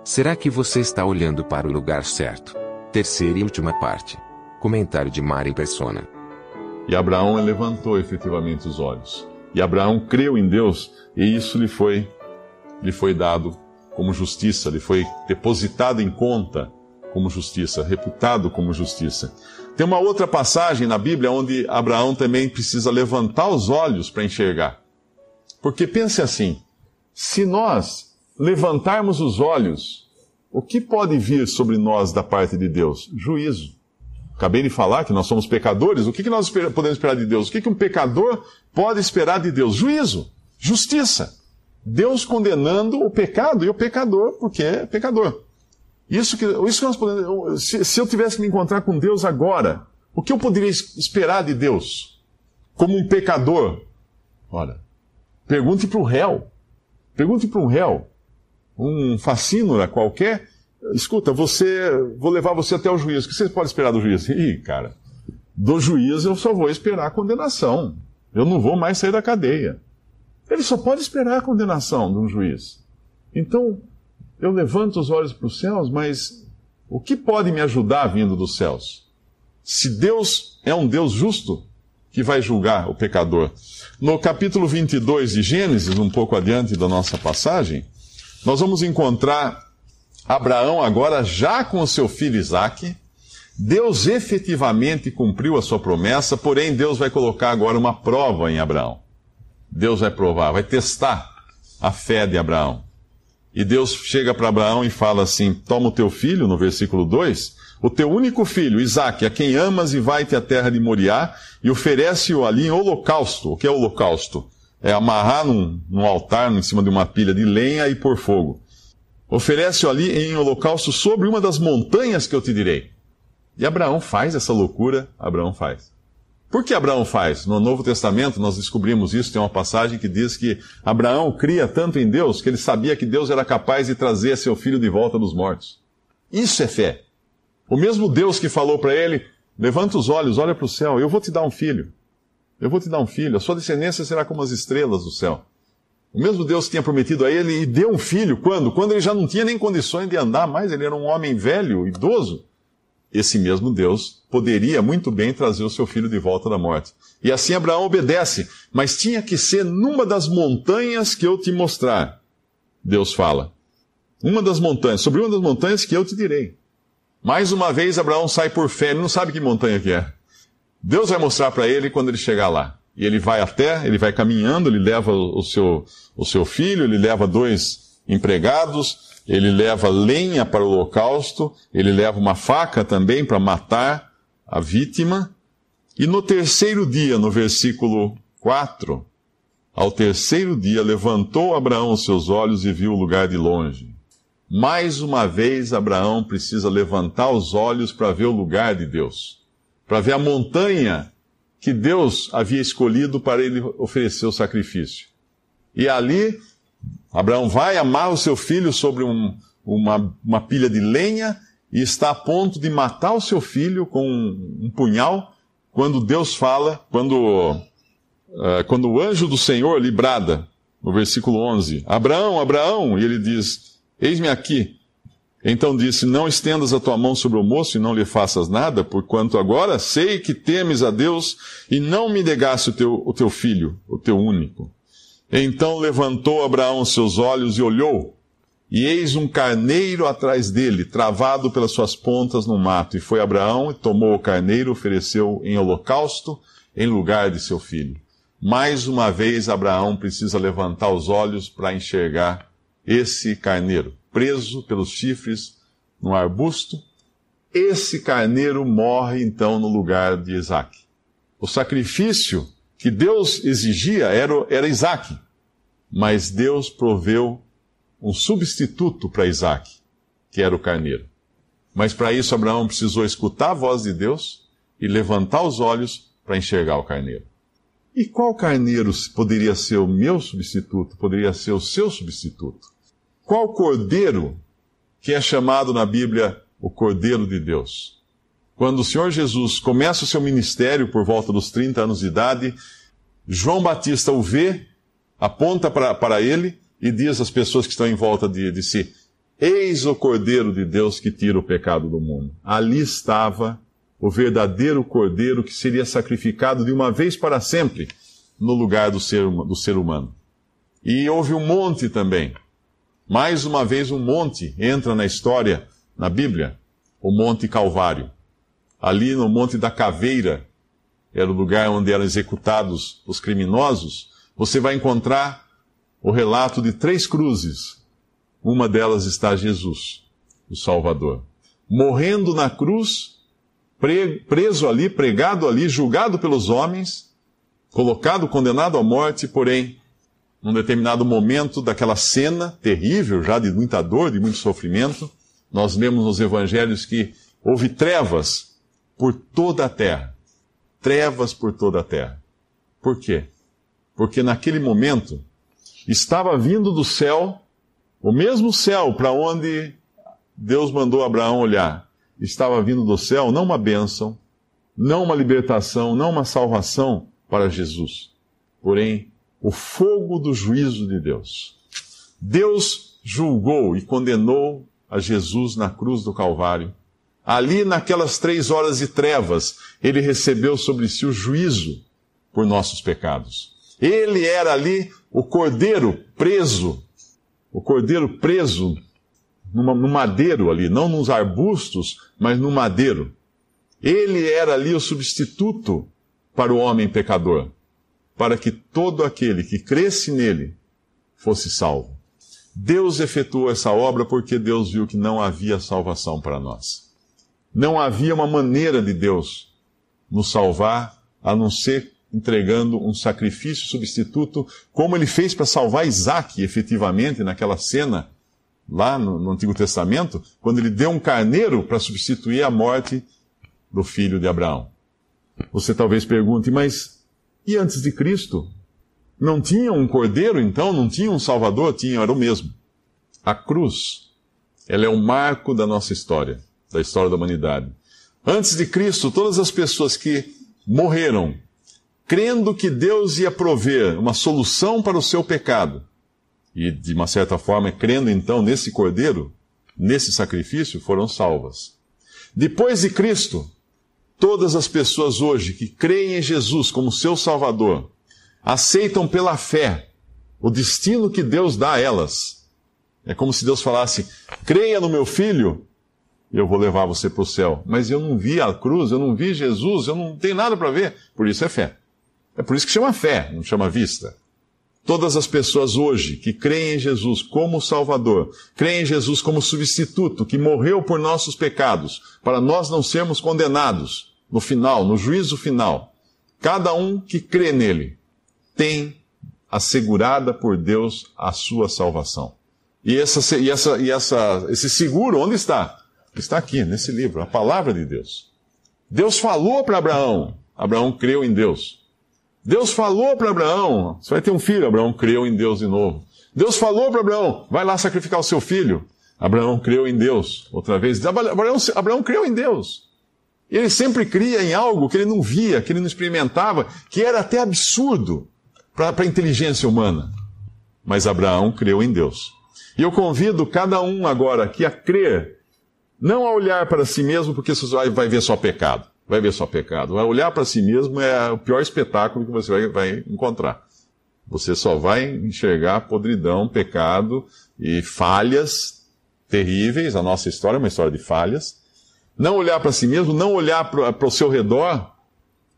Será que você está olhando para o lugar certo? Terceira e última parte. Comentário de Mari Persona. E Abraão levantou efetivamente os olhos. E Abraão creu em Deus, e isso lhe foi dado como justiça, lhe foi depositado em conta como justiça, reputado como justiça. Tem uma outra passagem na Bíblia onde Abraão também precisa levantar os olhos para enxergar. Porque pense assim, se nós levantarmos os olhos, o que pode vir sobre nós da parte de Deus? Juízo. Acabei de falar que nós somos pecadores. O que nós podemos esperar de Deus? O que um pecador pode esperar de Deus? Juízo, justiça. Deus condenando o pecado e o pecador, porque é pecador. Isso que nós podemos. Se eu tivesse que me encontrar com Deus agora, o que eu poderia esperar de Deus? Como um pecador? Olha, pergunte para o réu. Pergunte para um réu, um facínora qualquer. Escuta, vou levar você até o juízo. O que você pode esperar do juízo? Ih, cara, do juízo eu só vou esperar a condenação. Eu não vou mais sair da cadeia. Ele só pode esperar a condenação de um juiz. Então, eu levanto os olhos para os céus, mas o que pode me ajudar vindo dos céus? Se Deus é um Deus justo que vai julgar o pecador. No capítulo 22 de Gênesis, um pouco adiante da nossa passagem, nós vamos encontrar Abraão agora já com o seu filho Isaque. Deus efetivamente cumpriu a sua promessa, porém Deus vai colocar agora uma prova em Abraão. Deus vai provar, vai testar a fé de Abraão. E Deus chega para Abraão e fala assim, toma o teu filho, no versículo 2, o teu único filho, Isaque, a quem amas, e vai-te à terra de Moriá, e oferece-o ali em holocausto. O que é holocausto? É amarrar num altar, em cima de uma pilha de lenha e pôr fogo. Oferece-o ali em holocausto sobre uma das montanhas que eu te direi. E Abraão faz essa loucura, Abraão faz. Por que Abraão faz? No Novo Testamento nós descobrimos isso, tem uma passagem que diz que Abraão cria tanto em Deus que ele sabia que Deus era capaz de trazer seu filho de volta dos mortos. Isso é fé. O mesmo Deus que falou para ele, levanta os olhos, olha para o céu, eu vou te dar um filho. Eu vou te dar um filho, a sua descendência será como as estrelas do céu. O mesmo Deus que tinha prometido a ele e deu um filho, quando? Quando ele já não tinha nem condições de andar mais, ele era um homem velho, idoso. Esse mesmo Deus poderia muito bem trazer o seu filho de volta da morte. E assim Abraão obedece, mas tinha que ser numa das montanhas que eu te mostrar. Deus fala. Sobre uma das montanhas que eu te direi. Mais uma vez Abraão sai por fé, ele não sabe que montanha que é. Deus vai mostrar para ele quando ele chegar lá. E ele vai até, ele vai caminhando, ele leva o seu filho, ele leva 2 empregados, ele leva lenha para o holocausto, ele leva uma faca também para matar a vítima. E no terceiro dia, no versículo 4, ao terceiro dia levantou Abraão os seus olhos e viu o lugar de longe. Mais uma vez Abraão precisa levantar os olhos para ver o lugar de Deus, para ver a montanha que Deus havia escolhido para ele oferecer o sacrifício. E ali Abraão vai, amarra o seu filho sobre uma pilha de lenha e está a ponto de matar o seu filho com um punhal, quando Deus fala, quando o anjo do Senhor lhe brada, no versículo 11, Abraão, Abraão, e ele diz, eis-me aqui. Então disse, não estendas a tua mão sobre o moço e não lhe faças nada, porquanto agora sei que temes a Deus e não me negaste o teu filho, o teu único. Então levantou Abraão os seus olhos e olhou, e eis um carneiro atrás dele, travado pelas suas pontas no mato. E foi Abraão e tomou o carneiro, ofereceu em holocausto, em lugar de seu filho. Mais uma vez Abraão precisa levantar os olhos para enxergar esse carneiro, preso pelos chifres no arbusto. Esse carneiro morre então no lugar de Isaque. O sacrifício que Deus exigia era Isaque, mas Deus proveu um substituto para Isaque, que era o carneiro. Mas para isso Abraão precisou escutar a voz de Deus e levantar os olhos para enxergar o carneiro. E qual carneiro poderia ser o meu substituto, poderia ser o seu substituto? Qual cordeiro que é chamado na Bíblia o Cordeiro de Deus? Quando o Senhor Jesus começa o seu ministério por volta dos 30 anos de idade, João Batista o vê, aponta para ele e diz às pessoas que estão em volta de si, Eis o Cordeiro de Deus que tira o pecado do mundo. Ali estava o verdadeiro Cordeiro que seria sacrificado de uma vez para sempre no lugar do ser humano. E houve um monte também. Mais uma vez um monte entra na história, na Bíblia, o Monte Calvário. Ali no Monte da Caveira, era o lugar onde eram executados os criminosos, você vai encontrar o relato de 3 cruzes. Uma delas está Jesus, o Salvador, morrendo na cruz, preso ali, pregado ali, julgado pelos homens, colocado, condenado à morte, porém, num determinado momento daquela cena terrível, já de muita dor, de muito sofrimento, nós lemos nos evangelhos que houve trevas por toda a terra. Trevas por toda a terra. Por quê? Porque naquele momento estava vindo do céu, o mesmo céu para onde Deus mandou Abraão olhar, estava vindo do céu não uma bênção, não uma libertação, não uma salvação para Jesus, porém o fogo do juízo de Deus. Deus julgou e condenou a Jesus na cruz do Calvário. Ali, naquelas 3 horas de trevas, ele recebeu sobre si o juízo por nossos pecados. Ele era ali o cordeiro preso no madeiro ali, não nos arbustos, mas no madeiro. Ele era ali o substituto para o homem pecador, para que todo aquele que cresce nele fosse salvo. Deus efetuou essa obra porque Deus viu que não havia salvação para nós. Não havia uma maneira de Deus nos salvar, a não ser entregando um sacrifício substituto, como ele fez para salvar Isaac, efetivamente, naquela cena, lá no Antigo Testamento, quando ele deu um carneiro para substituir a morte do filho de Abraão. Você talvez pergunte, mas e antes de Cristo? Não tinha um cordeiro, então? Não tinha um salvador? Tinha, era o mesmo. A cruz, ela é um marco da nossa história, da história da humanidade. Antes de Cristo, todas as pessoas que morreram, crendo que Deus ia prover uma solução para o seu pecado, e de uma certa forma, crendo então nesse cordeiro, nesse sacrifício, foram salvas. Depois de Cristo, todas as pessoas hoje que creem em Jesus como seu Salvador, aceitam pela fé o destino que Deus dá a elas. É como se Deus falasse, creia no meu filho, eu vou levar você para o céu. Mas eu não vi a cruz, eu não vi Jesus, eu não tenho nada para ver. Por isso é fé. É por isso que chama fé, não chama vista. Todas as pessoas hoje que creem em Jesus como Salvador, creem em Jesus como substituto, que morreu por nossos pecados, para nós não sermos condenados no final, no juízo final. Cada um que crê nele tem assegurada por Deus a sua salvação. E esse seguro, onde está? Está aqui, nesse livro, a palavra de Deus. Deus falou para Abraão, Abraão creu em Deus. Deus falou para Abraão, você vai ter um filho, Abraão creu em Deus de novo. Deus falou para Abraão, vai lá sacrificar o seu filho. Abraão creu em Deus, outra vez. Abraão creu em Deus. E ele sempre cria em algo que ele não via, que ele não experimentava, que era até absurdo para a inteligência humana. Mas Abraão creu em Deus. E eu convido cada um agora aqui a crer, não a olhar para si mesmo, porque você vai ver só pecado. Vai ver só pecado. Olhar para si mesmo é o pior espetáculo que você vai encontrar. Você só vai enxergar podridão, pecado e falhas terríveis. A nossa história é uma história de falhas. Não olhar para si mesmo, não olhar para o seu redor,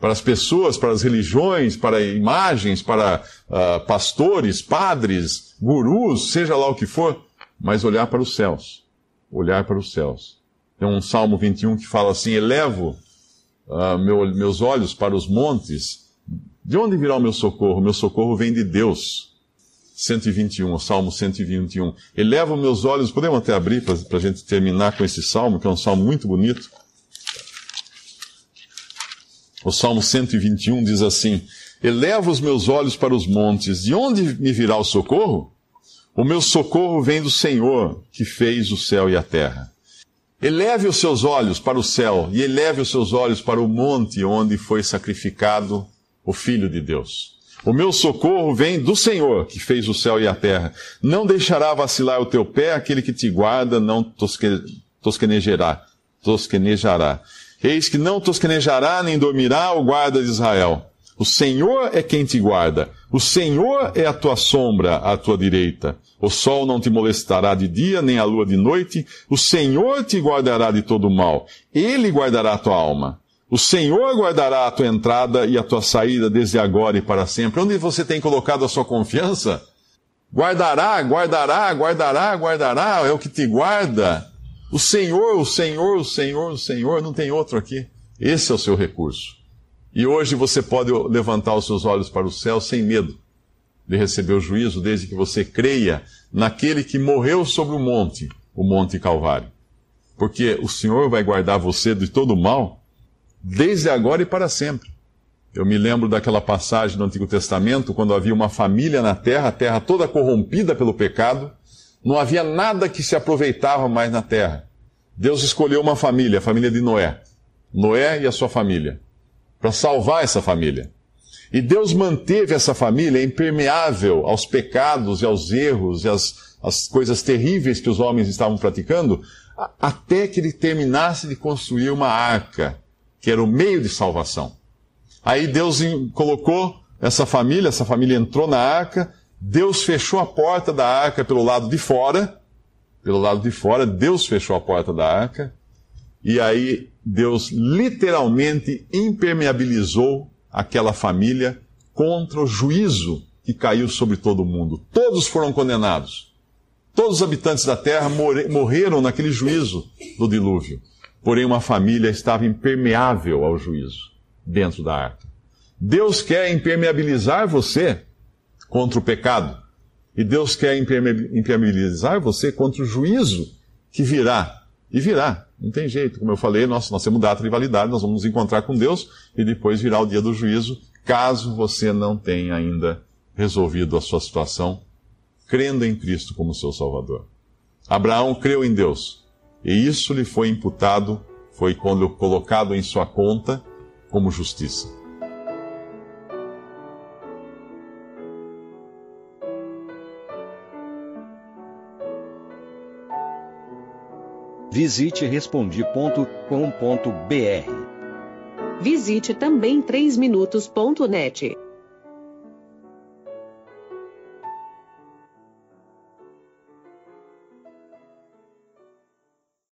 para as pessoas, para as religiões, para imagens, para pastores, padres, gurus, seja lá o que for, mas olhar para os céus. Olhar para os céus. Tem um Salmo 21 que fala assim, elevo meus olhos para os montes. De onde virá o meu socorro? Meu socorro vem de Deus. 121, o Salmo 121. Elevo meus olhos, podemos até abrir para a gente terminar com esse salmo, que é um salmo muito bonito. O Salmo 121 diz assim, elevo os meus olhos para os montes, de onde me virá o socorro? O meu socorro vem do Senhor, que fez o céu e a terra. Eleve os seus olhos para o céu e eleve os seus olhos para o monte onde foi sacrificado o Filho de Deus. O meu socorro vem do Senhor, que fez o céu e a terra. Não deixará vacilar o teu pé, aquele que te guarda não tosquenejará. Eis que não tosquenejará, nem dormirá o guarda de Israel. O Senhor é quem te guarda. O Senhor é a tua sombra à tua direita. O sol não te molestará de dia, nem a lua de noite. O Senhor te guardará de todo mal. Ele guardará a tua alma. O Senhor guardará a tua entrada e a tua saída desde agora e para sempre. Onde você tem colocado a sua confiança? Guardará, guardará, guardará, guardará. É o que te guarda. O Senhor, o Senhor, o Senhor, o Senhor. Não tem outro aqui. Esse é o seu recurso. E hoje você pode levantar os seus olhos para o céu sem medo de receber o juízo, desde que você creia naquele que morreu sobre o Monte Calvário. Porque o Senhor vai guardar você de todo mal, desde agora e para sempre. Eu me lembro daquela passagem do Antigo Testamento, quando havia uma família na terra, a terra toda corrompida pelo pecado, não havia nada que se aproveitava mais na terra. Deus escolheu uma família, a família de Noé. Noé e a sua família, para salvar essa família. E Deus manteve essa família impermeável aos pecados e aos erros e às coisas terríveis que os homens estavam praticando, até que ele terminasse de construir uma arca, que era o meio de salvação. Aí Deus colocou essa família entrou na arca, Deus fechou a porta da arca pelo lado de fora, Deus fechou a porta da arca, e aí Deus literalmente impermeabilizou aquela família contra o juízo que caiu sobre todo mundo. Todos foram condenados. Todos os habitantes da terra morreram naquele juízo do dilúvio. Porém, uma família estava impermeável ao juízo dentro da arca. Deus quer impermeabilizar você contra o pecado. E Deus quer impermeabilizar você contra o juízo que virá. E virá. Não tem jeito. Como eu falei, nós temos data de validade, nós vamos nos encontrar com Deus e depois virá o dia do juízo, caso você não tenha ainda resolvido a sua situação, crendo em Cristo como seu Salvador. Abraão creu em Deus, e isso lhe foi imputado, foi colocado em sua conta como justiça. Visite Respondi.com.br. Visite também 3minutos.net.